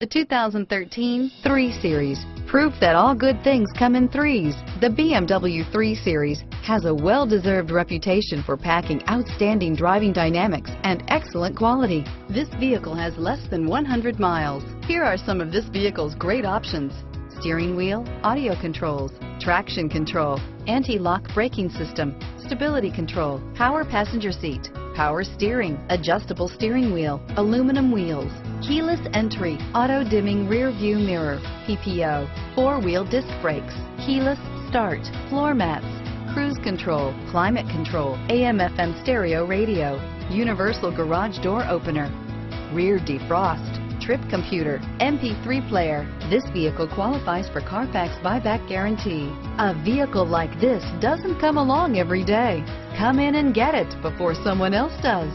The 2013 3 Series. Proof that all good things come in threes. The BMW 3 Series has a well-deserved reputation for packing outstanding driving dynamics and excellent quality. This vehicle has less than 100 miles. Here are some of this vehicle's great options: steering wheel audio controls, traction control, anti-lock braking system, stability control, power passenger seat, power steering, adjustable steering wheel, aluminum wheels, keyless entry, auto dimming rear view mirror, PPO, four-wheel disc brakes, keyless start, floor mats, cruise control, climate control, AM/FM stereo radio, universal garage door opener, rear defrost, trip computer, MP3 player. This vehicle qualifies for Carfax buyback guarantee. A vehicle like this doesn't come along every day. Come in and get it before someone else does.